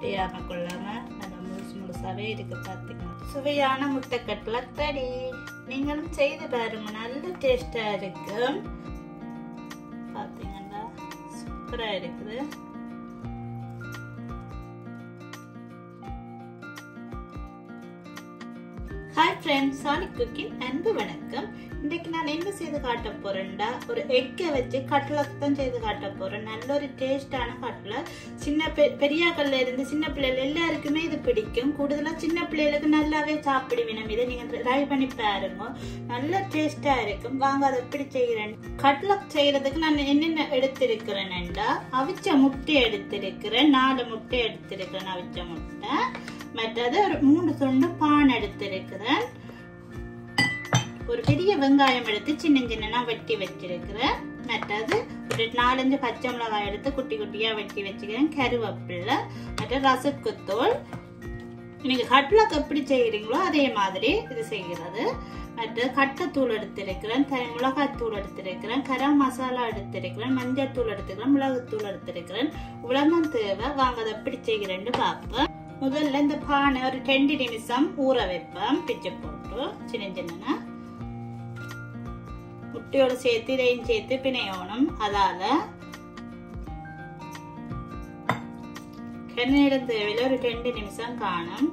உடையாம கொள்ளாம நல்லா முழுசாவே இருக்கு. பாத்தீங்கன்னா சுவையான முட்டை கட்லட் ரெடி. நீங்களும் செய்து பாருங்க, நல்ல டேஸ்டா இருக்கு. பாத்தீங்கன்னா சூப்பரா இருக்குது. Hi friends, Solid Cooking அன்பு வணக்கம். இன்னைக்கு நான் என்ன செய்து காட்ட போறேன்டா, ஒரு எக்கை வச்சு கட்லட் தான் செய்து காட்ட போறேன். நல்ல ஒரு டேஸ்டான கட்லட். பெரியாக்கள்ல இருந்து சின்ன பிள்ளைகள் எல்லாருக்குமே இது பிடிக்கும். கூடுதலா சின்ன பிள்ளைகளுக்கு நல்லாவே சாப்பிடுவேன். இதை நீங்க ட்ரை பண்ணி பாருங்க, நல்ல டேஸ்டா இருக்கும். வாங்க அதை எப்படி செய்யறேன். கட்லட் செய்யறதுக்கு நான் என்னென்ன எடுத்திருக்கிறேன்டா, அவிச்ச முட்டை எடுத்திருக்கிறேன். 4 முட்டை எடுத்திருக்கிறேன் அவிச்ச முட்டை. மற்றது ஒரு 3 துண்டு பான் எடுத்திருக்கிறேன். ஒரு பெரிய வெங்காயம் எடுத்து சின்ன சின்னனா வெட்டி வச்சிருக்கிறேன். மற்றது ஒரு 4-5 பச்சை மிளகாய் எடுத்து குட்டி குட்டியா வெட்டி வச்சுக்கிறேன். கருவேப்பிலை, மற்ற ரசக்குத்தூள். நீங்க கட்லட் எப்படி செய்யறீங்களோ அதே மாதிரி இது செய்கிறது. மற்ற கட்டத்தூள் எடுத்திருக்கிறேன், மிளகாய் தூள் எடுத்திருக்கிறேன், கரம் மசாலா எடுத்திருக்கிறேன், மஞ்சள் தூள் எடுத்திருக்கிறேன், மிளகுத்தூள் எடுத்திருக்கிறேன். இவ்வளவுதான் தேவை. வாங்க அதை எப்படி செய்கிறேன்னு பார்ப்பேன். முதல்ல இந்த பானை ஒரு 2 நிமிஷம் ஊற வைப்பேன். பிச்சு போட்டு சின்ன சின்ன முட்டையோட சேர்த்து இதையும் சேர்த்து பிணையணும். அதால நேரம் தேவையில ஒரு 2 நிமிஷம் காணும்.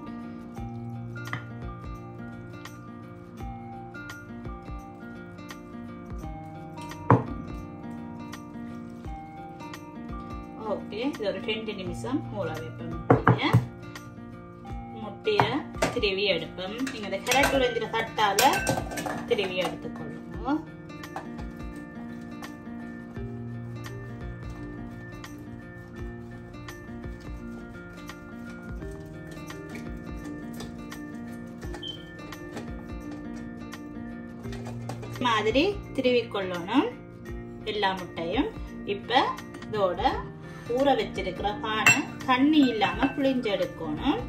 ஓகே, இது ஒரு 2 நிமிஷம் ஊற வைப்பேன். முட்டைய திருவி எடுப்போம். நீங்க இந்த கேரட் உடைஞ்சிற தட்டால திருவி எடுத்துக்கொள்ளுங்க. மாதிரி திருவி கொள்ளணும் எல்லா முட்டையும். இப்ப இதோட ஊற வச்சிருக்கிற பானை தண்ணி இல்லாம புளிஞ்சு எடுக்கணும்.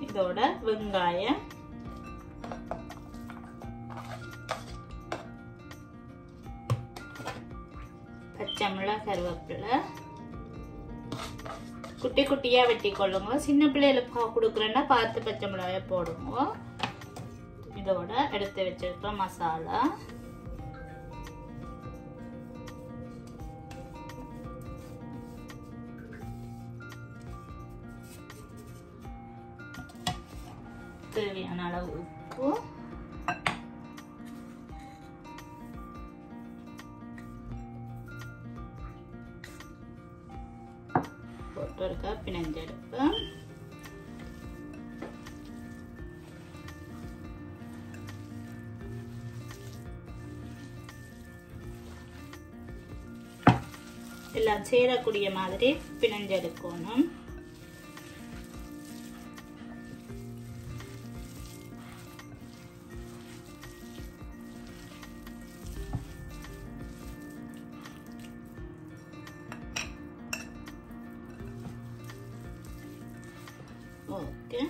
இதோட வெங்காயம், பச்சை மிளகாய், கருவேப்பிலை குட்டி குட்டியா வெட்டி கொள்ளுங்க. சின்ன பிள்ளைகளுக்கு கொடுக்குறேன்னா பார்த்து பச்சை மிளகாய போடுங்க. இதோட எடுத்து வச்சிருக்க மசாலா, தேவையான அளவு உப்பு, போட்டு ஒரு கப் பிணைஞ்செடுப்பேன். எல்லாம் சேரக்கூடிய மாதிரி பிணைஞ்செடுக்கணும். ஓகே,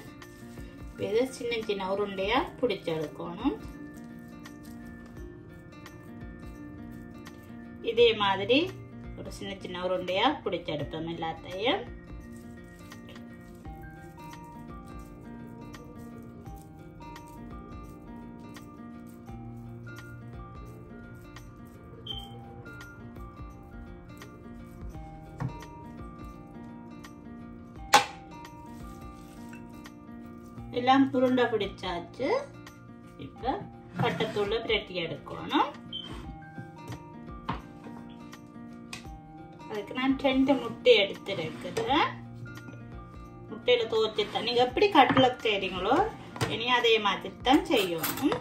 இதை சின்ன சின்ன உருண்டையா பிடிச்செடுக்கணும். இதே மாதிரி ஒரு சின்ன சின்ன உருண்டையா பிடிச்செடுப்போம் எல்லாத்தையும். எல்லாம் உருண்டை பிடிச்சாச்சு. இப்ப கட்டத்தூள பிரட்டி எடுக்கணும். அதுக்கு நான் 2 முட்டை எடுத்துருக்கிறேன். முட்டையில தோச்சித்தான் நீங்க எப்படி கட்லட் செய்றீங்களோ இனி அதே மாதிரி தான் செய்யணும்.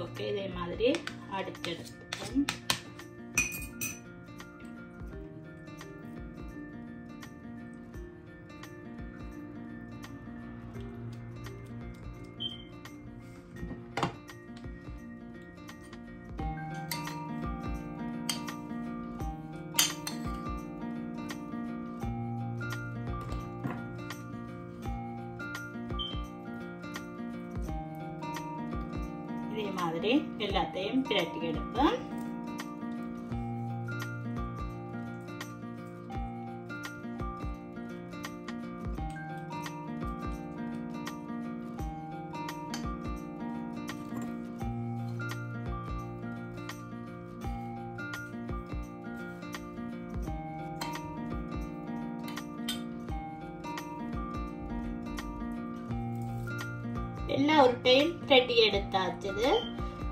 ஓகே, இதே மாதிரி அடிச்செடுத்துட்டோம். இதே மாதிரி எல்லாத்தையும் பிரட்டி எடுப்பேன். எல்லா உருட்டையும் பிரட்டி எடுத்தாச்சுது.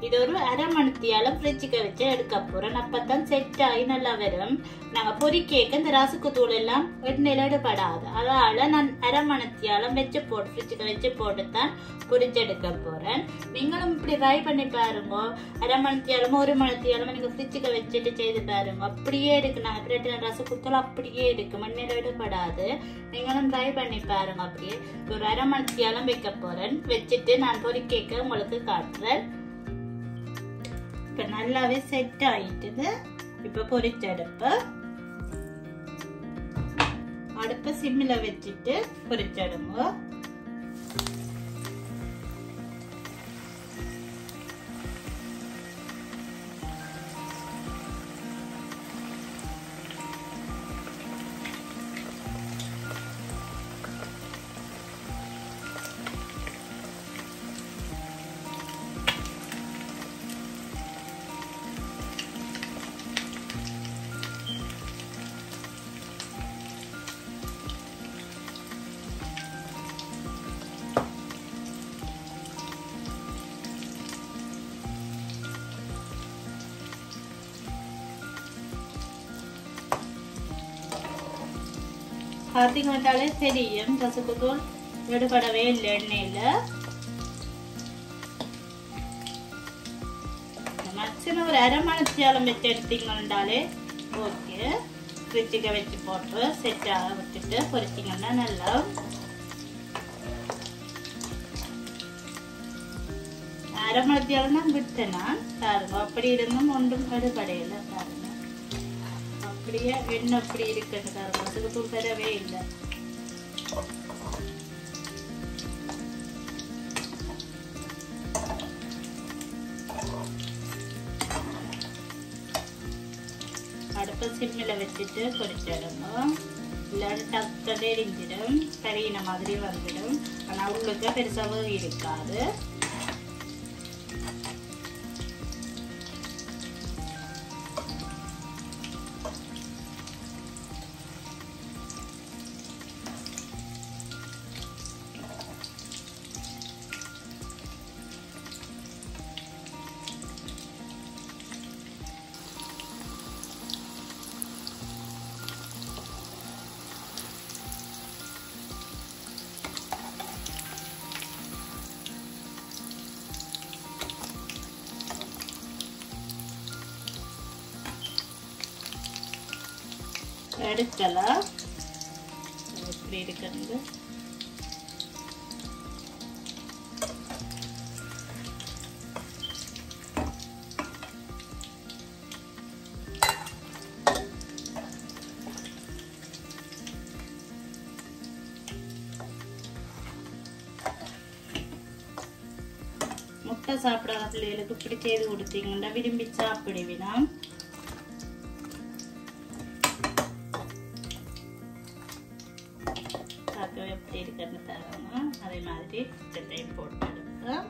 இது ஒரு அரை மணித்தியாலும் ஃப்ரிட்ஜுக்கு வச்சு எடுக்க போறேன். அப்பதான் செட் ஆகி நல்லா வரும். நாங்க பொரிக்கேக்க இந்த ரசுக்கு தூள் எல்லாம் எண்ணெயில எடுபடாது. அதனால நான் அரை மணித்தியாலும் வச்சு போட்டு ஃப்ரிட்ஜுக்கு வச்சு போட்டுத்தான் பொரிச்செடுக்க போறேன். நீங்களும் இப்படி ட்ரை பண்ணி பாருங்க. அரை மணித்தியாலும் ஒரு மணித்தியாலும் நீங்க ஃப்ரிட்ஜுக்கு வச்சுட்டு செய்து பாருங்க. அப்படியே இருக்கு. நாங்க பிரட்டின ரசுக்கு தூள் அப்படியே இருக்கு, எண்ணெயில எடுபடாது. நீங்களும் ட்ரை பண்ணி பாருங்க. அப்படியே ஒரு அரை மணித்தியாலும் வைக்க போறேன். வச்சுட்டு நான் பொரிக்கேக்க உங்களுக்கு காட்டுறேன். இப்ப நல்லாவே செட் ஆயிட்டுது. இப்ப பொரிச்செடுப்பு அடுப்ப சிம்மில வச்சுட்டு பொரிச்செடுங்க. பார்த்தீங்கன்னாலே தெரியும் ரசுக்கு தூள் எடுபடவே இல்லை எண்ணெயில. மேக்சிமம் ஒரு அரை மணித்தியாலம் வச்சு எடுத்தீங்கன்னாலே ஓகே. ஃப்ரிட்ஜுக்கு வச்சு போட்டு செட் ஆக விட்டுட்டு பொரிச்சிங்கன்னா நல்லா. அரை மணித்தியாலம் தான் விட்டேன் நான். பாருங்க, அப்படி இருந்தும் ஒன்றும் எடுபடையில. பாருங்க, அப்படியே எண்ணெய் அப்படி இருக்குன்னு பாருங்க. ரசுக்கு தூள் பெறவே இல்லை. அடுப்ப சிம்மில வச்சுட்டு பொரிச்சிடுங்க. இல்லாட்டி டக்குன்னு எரிஞ்சிடும், கறியின மாதிரி வந்துடும். ஆனா உள்ளுக்கு பெருசாவும் இருக்காது. எடுக்கலாம். எப்படி இருக்கிறது முட்டை சாப்பிடாத பிள்ளைகளுக்கு இப்படி செய்து கொடுத்தீங்கன்னா விரும்பி சாப்பிடுவினா. எப்படி இருக்குன்னு தரங்க. அதே மாதிரி சட்டையும் போட்டு எடுக்கலாம்.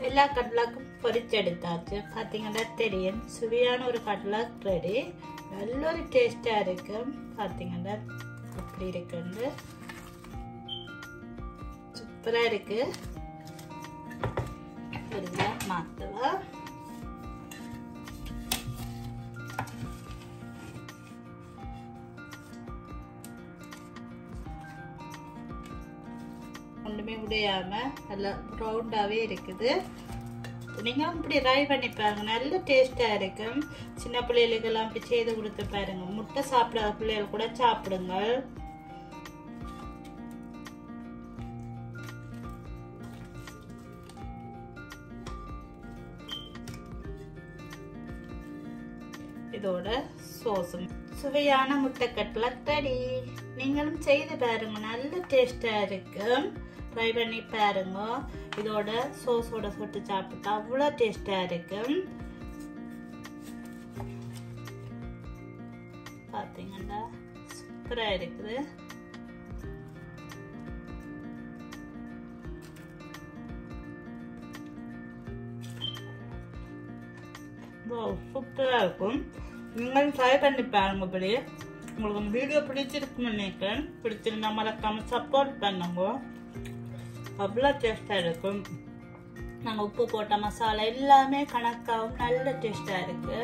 எல்லா கடலாக்கும் பொரிச்செடுத்தாச்சு. பார்த்தீங்கன்னா தெரியும், சுவையான ஒரு கடலாக் ரெடி. நல்ல ஒரு டேஸ்டா இருக்கு. பார்த்தீங்கன்னா எப்படி இருக்குன்னு சூப்பரா இருக்கு. ஒரு மாத்துவேன். ஒன்றுமே உடையாம நல்லா ரவுண்டாகவே இருக்குது. நீங்களும் இப்படி ட்ரை பண்ணி பாருங்க, நல்ல டேஸ்டா இருக்கும். சின்ன பிள்ளைகளுக்கெல்லாம் இப்படி செய்து கொடுத்து பாருங்க. முட்டை சாப்பிடாத பிள்ளைகள் கூட சாப்பிடுங்க. இதோட சோஸும் சுவையான முட்டை கட்லட் ரெடி. நீங்களும் செய்து பாருங்க, நல்ல டேஸ்டா இருக்கும். ட்ரை பண்ணி பாருங்க. இதோட சோஸோட சொட்டு சாப்பிட்டா அவ்வளோ டேஸ்டா இருக்கும். பாத்தீங்கன்னா சூப்பரா இருக்குது. சூப்பரா இருக்கும். நீங்களும் ட்ரை பண்ணி பாருங்க. இப்படி உங்களுக்கு வீடியோ பிடிச்சிருக்குன்னு நினைக்கிறேன். பிடிச்சிருந்தா மறக்காம சப்போர்ட் பண்ணுங்க. அவ்வளோ டேஸ்டா இருக்கும். நாங்கள் உப்பு போட்ட மசாலா எல்லாமே கணக்காகவும் நல்ல டேஸ்டா இருக்கு.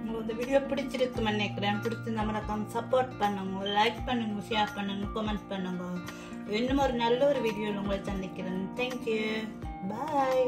உங்களுக்கு இந்த வீடியோ பிடிச்சிருக்குன்னு நினைக்கிறேன். பிடிச்சிருந்தா மறக்காம சப்போர்ட் பண்ணுங்க, லைக் பண்ணுங்க, ஷேர் பண்ணுங்க, கமெண்ட் பண்ணுங்க. இன்னும் ஒரு நல்ல ஒரு வீடியோவில் உங்களை சந்திக்கிறேன். தேங்க்யூ, பாய்.